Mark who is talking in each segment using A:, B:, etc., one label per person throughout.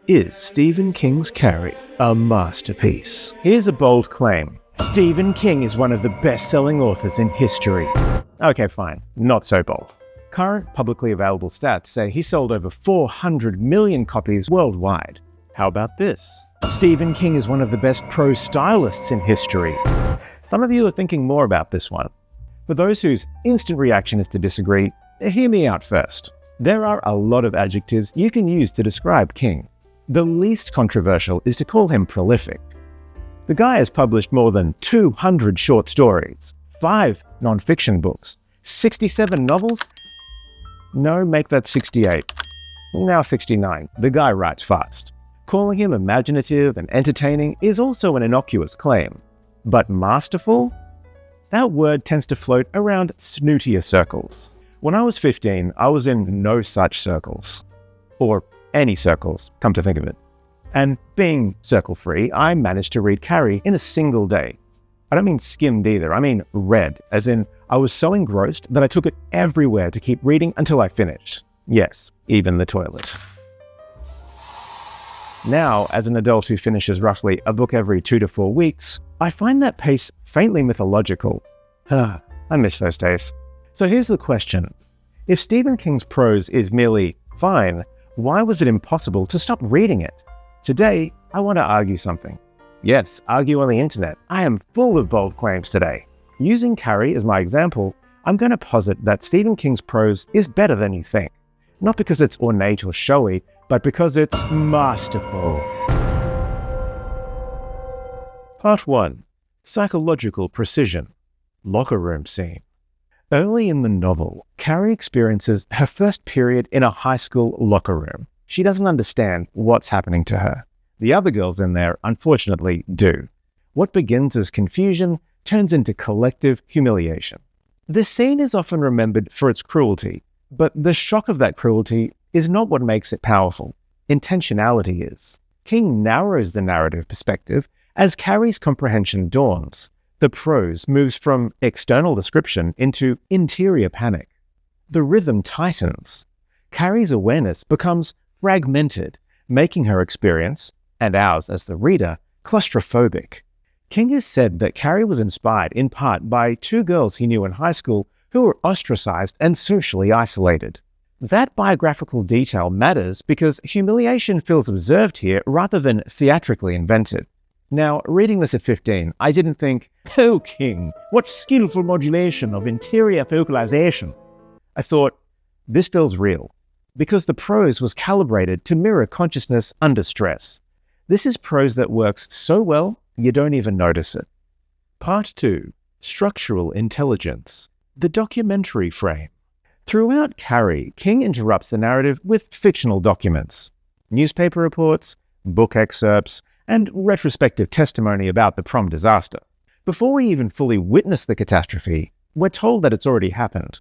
A: Is Stephen King's Carrie a masterpiece? Here's a bold claim. Stephen King is one of the best-selling authors in history. Okay, fine. Not so bold. Current publicly available stats say he sold over 400 million copies worldwide. How about this? Stephen King is one of the best prose stylists in history. Some of you are thinking more about this one. For those whose instant reaction is to disagree, hear me out first. There are a lot of adjectives you can use to describe King. The least controversial is to call him prolific. The guy has published more than 200 short stories, 5 non-fiction books, 67 novels. No, make that 68. Now 69. The guy writes fast. Calling him imaginative and entertaining is also an innocuous claim. But masterful? That word tends to float around snootier circles. When I was 15, I was in no such circles. Or any circles, come to think of it. And being circle-free, I managed to read Carrie in a single day. I don't mean skimmed either, I mean read, as in I was so engrossed that I took it everywhere to keep reading until I finished. Yes, even the toilet. Now, as an adult who finishes roughly a book every 2 to 4 weeks, I find that pace faintly mythological. I miss those days. So here's the question. If Stephen King's prose is merely fine, why was it impossible to stop reading it? Today, I want to argue something. Yes, argue on the internet. I am full of bold claims today. Using Carrie as my example, I'm going to posit that Stephen King's prose is better than you think. Not because it's ornate or showy, but because it's masterful. Part 1. Psychological precision. Locker room scene. Early in the novel, Carrie experiences her first period in a high school locker room. She doesn't understand what's happening to her. The other girls in there, unfortunately, do. What begins as confusion turns into collective humiliation. This scene is often remembered for its cruelty, but the shock of that cruelty is not what makes it powerful. Intentionality is. King narrows the narrative perspective as Carrie's comprehension dawns. The prose moves from external description into interior panic. The rhythm tightens. Carrie's awareness becomes fragmented, making her experience, and ours as the reader, claustrophobic. King has said that Carrie was inspired in part by 2 girls he knew in high school who were ostracized and socially isolated. That biographical detail matters because humiliation feels observed here rather than theatrically invented. Now, reading this at 15, I didn't think, "Oh, King, what skillful modulation of interior vocalization." I thought, this feels real, because the prose was calibrated to mirror consciousness under stress. This is prose that works so well, you don't even notice it. Part 2. Structural intelligence. The documentary frame. Throughout Carrie, King interrupts the narrative with fictional documents, newspaper reports, book excerpts, and retrospective testimony about the Prom disaster. Before we even fully witness the catastrophe, we're told that it's already happened.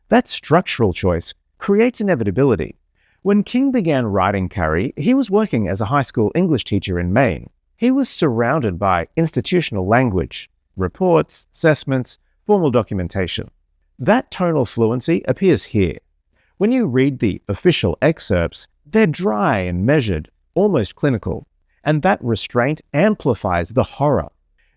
A: That structural choice creates inevitability. When King began writing Carrie, he was working as a high school English teacher in Maine. He was surrounded by institutional language, reports, assessments, formal documentation. That tonal fluency appears here. When you read the official excerpts, they're dry and measured, almost clinical. And that restraint amplifies the horror.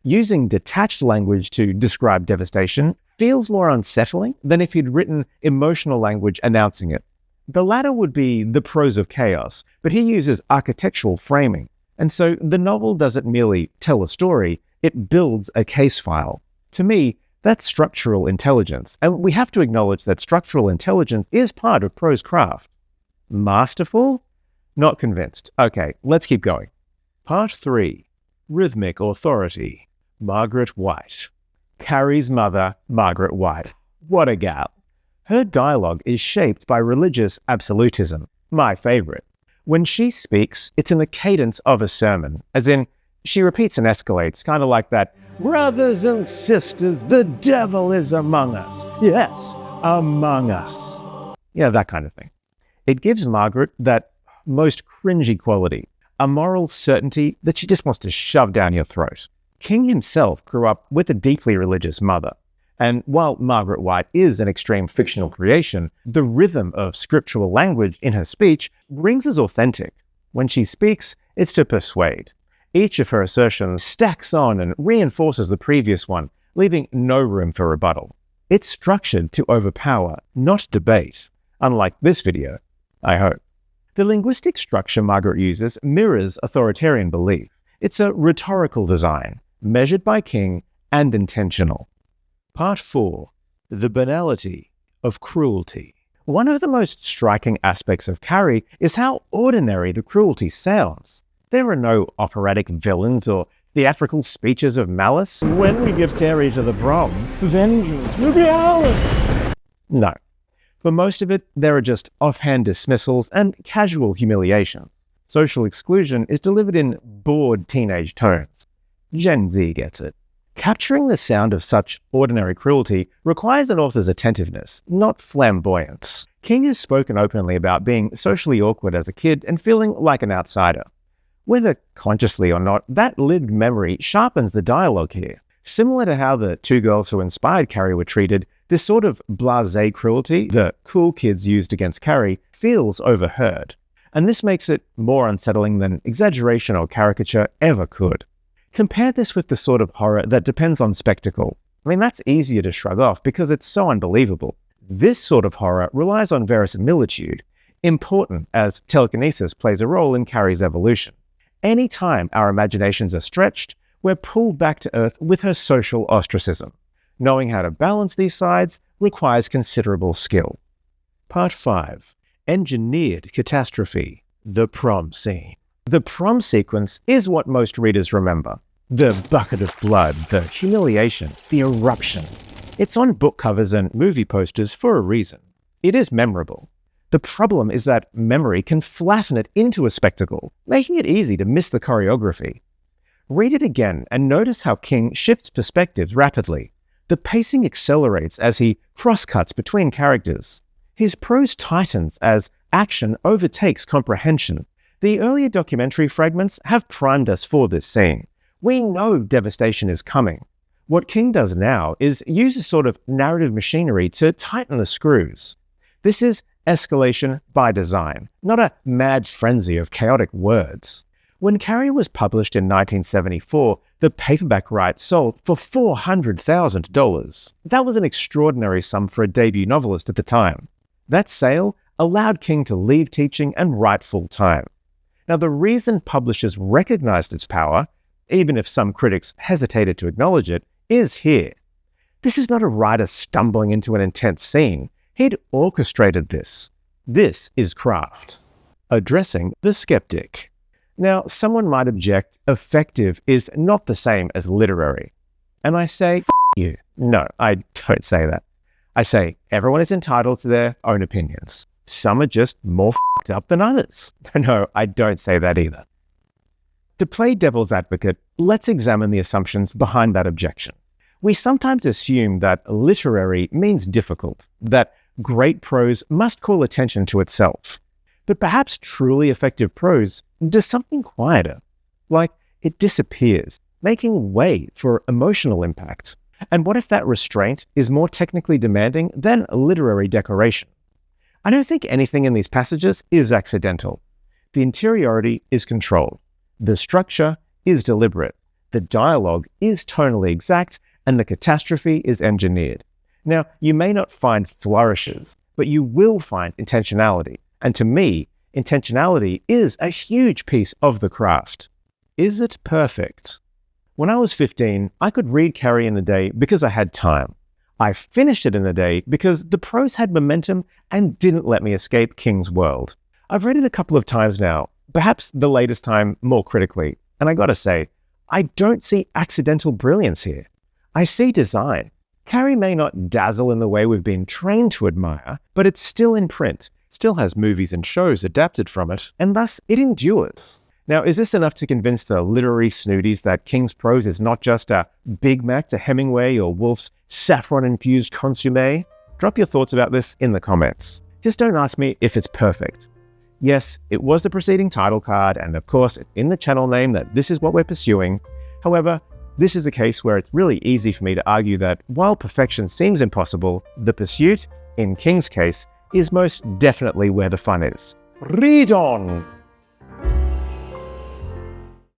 A: Using detached language to describe devastation feels more unsettling than if he'd written emotional language announcing it. The latter would be the prose of chaos, but he uses architectural framing. And so the novel doesn't merely tell a story, it builds a case file. To me, that's structural intelligence, and we have to acknowledge that structural intelligence is part of prose craft. Masterful? Not convinced. Okay, let's keep going. Part 3. Rhythmic authority. Margaret White. Carrie's mother, Margaret White. What a gal. Her dialogue is shaped by religious absolutism, my favorite. When she speaks, it's in the cadence of a sermon, as in, she repeats and escalates, kind of like that, "Brothers and sisters, the devil is among us. Yes, among us." Yeah, that kind of thing. It gives Margaret that most cringy quality, a moral certainty that she just wants to shove down your throat. King himself grew up with a deeply religious mother. And while Margaret White is an extreme fictional creation, the rhythm of scriptural language in her speech rings as authentic. When she speaks, it's to persuade. Each of her assertions stacks on and reinforces the previous one, leaving no room for rebuttal. It's structured to overpower, not debate, unlike this video, I hope. The linguistic structure Margaret uses mirrors authoritarian belief. It's a rhetorical design, measured by King and intentional. Part 4. The Banality of Cruelty. One of the most striking aspects of Carrie is how ordinary the cruelty sounds. There are no operatic villains or theatrical speeches of malice. When we give Carrie to the prom, vengeance will be ours. No. For most of it, there are just offhand dismissals and casual humiliation. Social exclusion is delivered in bored teenage tones. Gen Z gets it. Capturing the sound of such ordinary cruelty requires an author's attentiveness, not flamboyance. King has spoken openly about being socially awkward as a kid and feeling like an outsider. Whether consciously or not, that lived memory sharpens the dialogue here. Similar to how the two girls who inspired Carrie were treated, this sort of blasé cruelty the cool kids used against Carrie feels overheard. And this makes it more unsettling than exaggeration or caricature ever could. Compare this with the sort of horror that depends on spectacle. I mean, that's easier to shrug off because it's so unbelievable. This sort of horror relies on verisimilitude, important as telekinesis plays a role in Carrie's evolution. Any time our imaginations are stretched, we're pulled back to earth with her social ostracism. Knowing how to balance these sides requires considerable skill. Part 5. Engineered Catastrophe. The Prom Scene. The prom sequence is what most readers remember. The bucket of blood, the humiliation, the eruption. It's on book covers and movie posters for a reason. It is memorable. The problem is that memory can flatten it into a spectacle, making it easy to miss the choreography. Read it again and notice how King shifts perspectives rapidly. The pacing accelerates as he cross-cuts between characters. His prose tightens as action overtakes comprehension. The earlier documentary fragments have primed us for this scene. We know devastation is coming. What King does now is use a sort of narrative machinery to tighten the screws. This is escalation by design, not a mad frenzy of chaotic words. When Carrie was published in 1974, the paperback rights sold for $400,000. That was an extraordinary sum for a debut novelist at the time. That sale allowed King to leave teaching and write full-time. Now, the reason publishers recognized its power, even if some critics hesitated to acknowledge it, is here. This is not a writer stumbling into an intense scene. He'd orchestrated this. This is craft. Addressing the skeptic. Now, someone might object, effective is not the same as literary. And I say, you. No, I don't say that. I say, everyone is entitled to their own opinions. Some are just more f***ed up than others. No, I don't say that either. To play devil's advocate, let's examine the assumptions behind that objection. We sometimes assume that literary means difficult, that great prose must call attention to itself. But perhaps truly effective prose does something quieter, like it disappears, making way for emotional impact. And what if that restraint is more technically demanding than literary decoration? I don't think anything in these passages is accidental. The interiority is controlled. The structure is deliberate. The dialogue is tonally exact, and the catastrophe is engineered. Now, you may not find flourishes, but you will find intentionality. And to me, intentionality is a huge piece of the craft. Is it perfect? When I was 15, I could read Carrie in a day because I had time. I finished it in a day because the prose had momentum and didn't let me escape King's world. I've read it a couple of times now, perhaps the latest time more critically, and I gotta say, I don't see accidental brilliance here. I see design. Carrie may not dazzle in the way we've been trained to admire, but it's still in print, still has movies and shows adapted from it, and thus it endures. Now, is this enough to convince the literary snooties that King's prose is not just a Big Mac to Hemingway or Woolf's saffron-infused consommé? Drop your thoughts about this in the comments. Just don't ask me if it's perfect. Yes, it was the preceding title card, and of course, it's in the channel name that this is what we're pursuing. However, this is a case where it's really easy for me to argue that while perfection seems impossible, the pursuit, in King's case, is most definitely where the fun is. Read on!